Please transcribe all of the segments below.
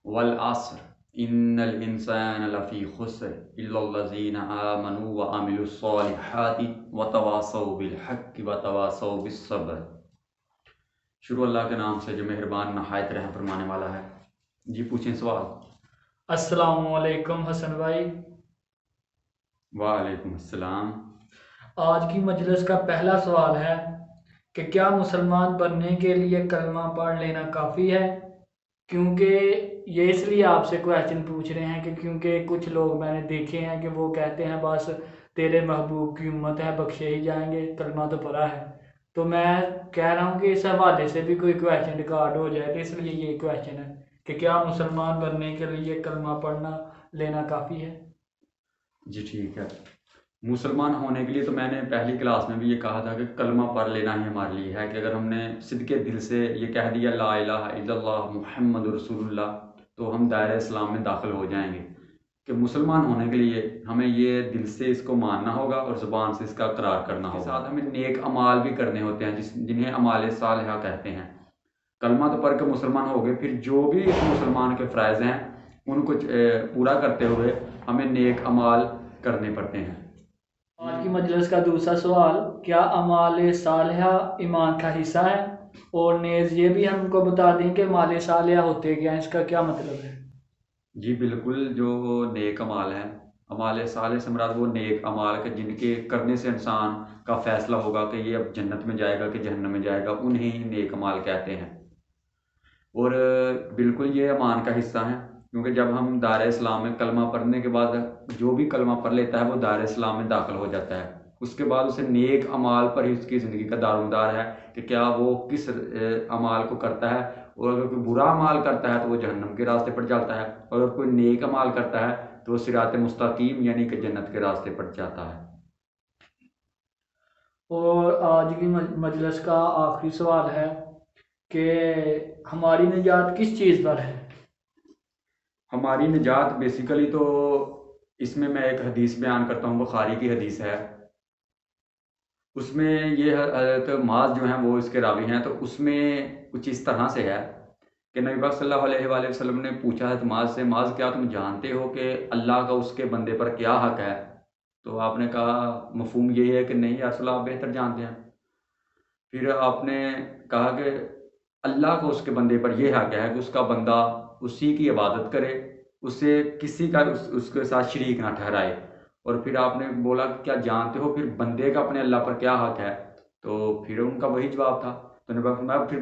والعصر ان الانسان لفی خسر الا الذین آمنوا وعملوا الصالحات وتواصوا بالحق وتواصوا بالصبر۔ شروع اللہ کے نام سے جو مہربان نہایت رحم فرمانے والا ہے۔ جی پوچھیں سوال۔ السلام علیکم حسن بھائی۔ وعلیکم السلام۔ آج کی مجلس کا پہلا سوال ہے کہ کیا مسلمان بننے کے لیے کلمہ پڑھ لینا کافی ہے؟ کیونکہ یہ اس لیے آپ سے کویشچن پوچھ رہے ہیں کہ کیونکہ کچھ لوگ میں نے دیکھے ہیں کہ وہ کہتے ہیں بس تیرے محبوب کی امت ہے، بخشے ہی جائیں گے، کلمہ تو پڑھا ہے۔ تو میں کہہ رہا ہوں کہ اس حوالے سے بھی کوئی کویشچن ریکارڈ ہو جائے، تو اس لیے یہ کویشچن ہے کہ کیا مسلمان بننے کے لیے کلمہ پڑھنا لینا کافی ہے؟ جی ٹھیک ہے۔ مسلمان ہونے کے لیے تو میں نے پہلی کلاس میں بھی یہ کہا تھا کہ کلمہ پڑھ لینا ہی ہمارے لیے ہے، کہ اگر ہم نے صدقے دل سے یہ کہہ دیا لا الہ الا اللہ محمد رسول اللہ تو ہم دائرہ اسلام میں داخل ہو جائیں گے۔ کہ مسلمان ہونے کے لیے ہمیں یہ دل سے اس کو ماننا ہوگا اور زبان سے اس کا اقرار کرنا ہوگا، ساتھ ہمیں نیک اعمال بھی کرنے ہوتے ہیں جنہیں اعمال صالحہ کہتے ہیں۔ کلمہ تو پڑھ کے مسلمان ہو گئے، پھر جو بھی اس مسلمان کے فرائض ہیں ان کو پورا کرتے ہوئے ہمیں نیک اعمال کرنے پڑتے ہیں۔ آج کی مجلس کا دوسرا سوال، کیا اعمال صالحہ ایمان کا حصہ ہے؟ اور نیز یہ بھی ہم کو بتا دیں کہ اعمال صالحہ ہوتے کیا ہیں، اس کا کیا مطلب ہے؟ جی بالکل، جو نیک اعمال ہیں، اعمال صالح سے مراد وہ نیک اعمال کے جن کے کرنے سے انسان کا فیصلہ ہوگا کہ یہ اب جنت میں جائے گا کہ جہنم میں جائے گا، انہیں ہی نیک اعمال کہتے ہیں۔ اور بالکل یہ ایمان کا حصہ ہیں، کیونکہ جب ہم دائرہ اسلام میں کلمہ پڑھنے کے بعد جو بھی کلمہ پڑھ لیتا ہے وہ دائرہ اسلام میں داخل ہو جاتا ہے۔ اس کے بعد اسے نیک اعمال پر ہی اس کی زندگی کا دارومدار ہے کہ کیا وہ کس اعمال کو کرتا ہے، اور اگر کوئی برا اعمال کرتا ہے تو وہ جہنم کے راستے پر چلتا ہے، اور اگر کوئی نیک اعمال کرتا ہے تو وہ صراط مستقیم یعنی کہ جنت کے راستے پر جاتا ہے۔ اور آج کی مجلس کا آخری سوال ہے کہ ہماری نجات کس چیز پر ہے؟ ہماری نجات بیسیکلی تو اس میں ایک حدیث بیان کرتا ہوں، بخاری کی حدیث ہے۔ اس میں یہ حضرت معاذ جو ہیں وہ اس کے راوی ہیں، تو اس میں کچھ اس طرح سے ہے کہ نبی پاک صلی اللہ علیہ وآلہ وسلم نے پوچھا ہے معاذ سے، معاذ کیا تم جانتے ہو کہ اللہ کا اس کے بندے پر کیا حق ہے؟ تو آپ نے کہا مفہوم یہی ہے کہ نہیں یا رسول اللہ، آپ بہتر جانتے ہیں۔ پھر آپ نے کہا کہ اللہ کو اس کے بندے پر یہ حق ہے کہ اس کا بندہ اسی کی عبادت کرے، اسے کسی کا اس کے ساتھ شریک نہ ٹھہرائے۔ اور پھر آپ نے بولا کہ کیا جانتے ہو پھر بندے کا اپنے اللہ پر کیا حق ہے؟ تو پھر ان کا وہی جواب تھا۔ تو نے فرمایا پھر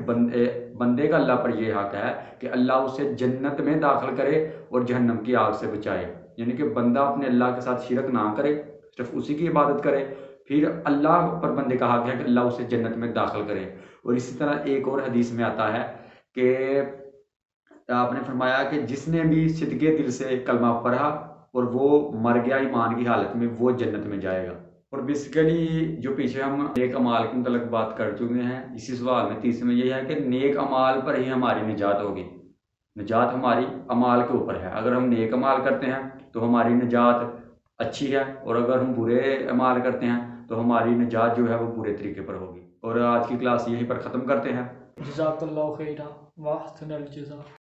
بندے کا اللہ پر یہ حق ہے کہ اللہ اسے جنت میں داخل کرے اور جہنم کی آگ سے بچائے، یعنی کہ بندہ اپنے اللہ کے ساتھ شرک نہ کرے، صرف اسی کی عبادت کرے۔ پھر اللہ پر بندے کا حق ہے کہ اللہ اسے جنت میں داخل کرے۔ اور اسی طرح ایک اور حدیث میں آتا ہے کہ آپ نے فرمایا کہ جس نے بھی صدقے دل سے کلمہ پڑھا اور وہ مر گیا ایمان کی حالت میں، وہ جنت میں جائے گا۔ اور بیسیکلی جو پیچھے ہم نیک اعمال کے متعلق بات کر چکے ہیں، اسی سوال میں تیسرے میں یہ ہے کہ نیک اعمال پر ہی ہماری نجات ہوگی۔ نجات ہماری اعمال کے اوپر ہے۔ اگر ہم نیک اعمال کرتے ہیں تو ہماری نجات اچھی ہے، اور اگر ہم برے اعمال کرتے ہیں تو ہماری نجات جو ہے وہ برے طریقے پر ہوگی۔ اور آج کی کلاس یہیں پر ختم کرتے ہیں۔ جزاک اللہ خیرہ واحسن الجزا۔